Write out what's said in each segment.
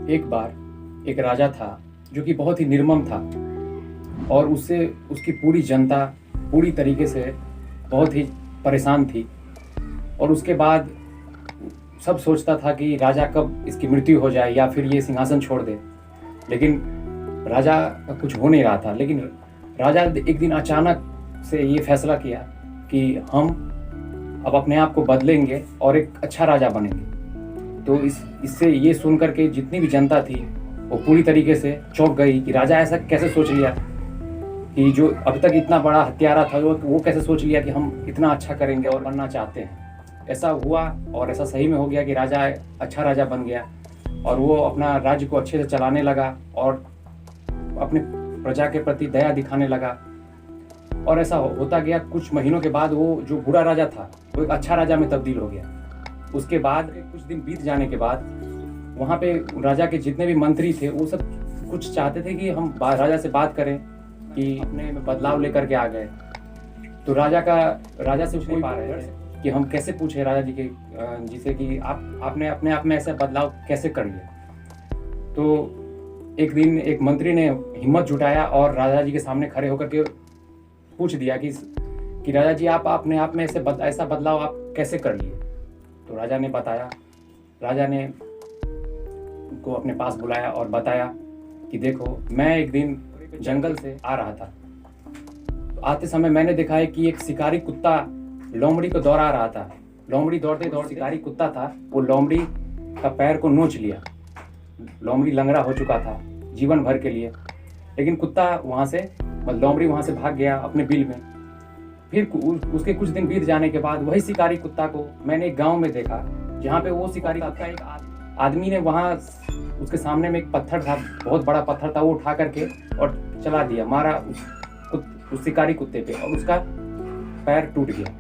एक बार एक राजा था जो कि बहुत ही निर्मम था और उससे उसकी पूरी जनता पूरी तरीके से बहुत ही परेशान थी। और उसके बाद सब सोचता था कि राजा कब इसकी मृत्यु हो जाए या फिर ये सिंहासन छोड़ दे, लेकिन राजा का कुछ हो नहीं रहा था। लेकिन राजा एक दिन अचानक से ये फैसला किया कि हम अब अपने आप को बदलेंगे और एक अच्छा राजा बनेंगे। तो इससे ये सुन करके जितनी भी जनता थी वो पूरी तरीके से चौंक गई कि राजा ऐसा कैसे सोच लिया कि जो अब तक इतना बड़ा हत्यारा था वो कैसे सोच लिया कि हम इतना अच्छा करेंगे और बनना चाहते हैं। ऐसा हुआ और ऐसा सही में हो गया कि राजा अच्छा राजा बन गया और वो अपना राज्य को अच्छे से चलाने लगा और अपने प्रजा के प्रति दया दिखाने लगा। और ऐसा होता गया, कुछ महीनों के बाद वो जो बुरा राजा था वो एक अच्छा राजा में तब्दील हो गया। उसके बाद कुछ दिन बीत जाने के बाद वहाँ पे राजा के जितने भी मंत्री थे वो सब कुछ चाहते थे कि हम राजा से बात करें कि अपने में बदलाव लेकर के आ गए। तो राजा से पूछ नहीं पा रहे थे कि हम कैसे पूछे राजा जी के जिसे कि आपने अपने आप में ऐसा बदलाव कैसे कर लिया। तो एक दिन एक मंत्री ने हिम्मत जुटाया और राजा जी के सामने खड़े होकर के पूछ दिया कि राजा जी आप अपने आप में ऐसा बदलाव आप कैसे कर लिए। तो राजा ने बताया। राजा ने को अपने पास बुलाया और बताया कि देखो, मैं एक दिन जंगल से आ रहा था। तो आते समय मैंने देखा है कि एक शिकारी कुत्ता लोमड़ी को दौड़ा रहा था। लोमड़ी दौड़ते दौड़ते शिकारी कुत्ता था, वो लोमड़ी का पैर को नोच लिया। लोमड़ी लंगड़ा हो चुका था जीवन भर के लिए, लेकिन कुत्ता लोमड़ी वहाँ से भाग गया अपने बिल में। फिर उसके कुछ दिन बीत जाने के बाद वही शिकारी कुत्ता को मैंने एक गांव में देखा, जहाँ पे वो शिकारी कुत्ता एक आदमी ने वहाँ उसके सामने में एक पत्थर था, बहुत बड़ा पत्थर था, वो उठा करके और चला दिया, मारा उस शिकारी कुत्ते पे और उसका पैर टूट गया।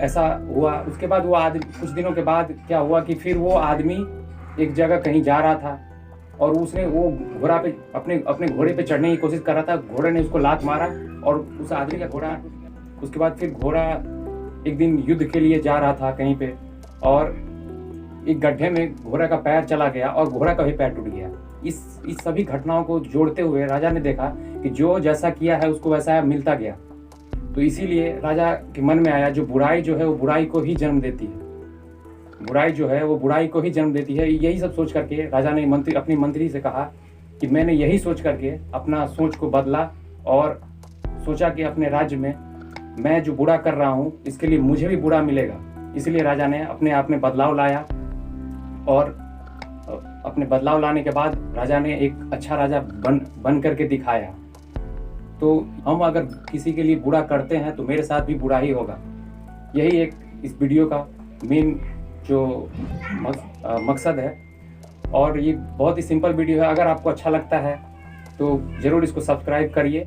ऐसा हुआ। उसके बाद वो आदमी, कुछ दिनों के बाद क्या हुआ कि फिर वो आदमी एक जगह कहीं जा रहा था और उसने वो घोड़ा पे अपने घोड़े पे चढ़ने की कोशिश कर रहा था। घोड़े ने उसको लात मारा और उस आदमी का घोड़ा, उसके बाद फिर घोड़ा एक दिन युद्ध के लिए जा रहा था कहीं पे और एक गड्ढे में घोड़ा का पैर चला गया और घोड़ा का भी पैर टूट गया। इस सभी घटनाओं को जोड़ते हुए राजा ने देखा कि जो जैसा किया है उसको वैसा मिलता गया। तो इसीलिए राजा के मन में आया, जो बुराई जो है वो बुराई को ही जन्म देती है, बुराई जो है वो बुराई को ही जन्म देती है। यही सब सोच करके राजा ने अपनी मंत्री से कहा कि मैंने यही सोच करके अपना सोच को बदला और सोचा कि अपने राज्य में मैं जो बुरा कर रहा हूँ इसके लिए मुझे भी बुरा मिलेगा। इसलिए राजा ने अपने आप में बदलाव लाया और अपने बदलाव लाने के बाद राजा ने एक अच्छा राजा बन करके दिखाया। तो हम अगर किसी के लिए बुरा करते हैं तो मेरे साथ भी बुरा ही होगा। यही एक इस वीडियो का मेन जो मकसद है। और ये बहुत ही सिंपल वीडियो है। अगर आपको अच्छा लगता है तो ज़रूर इसको सब्सक्राइब करिए।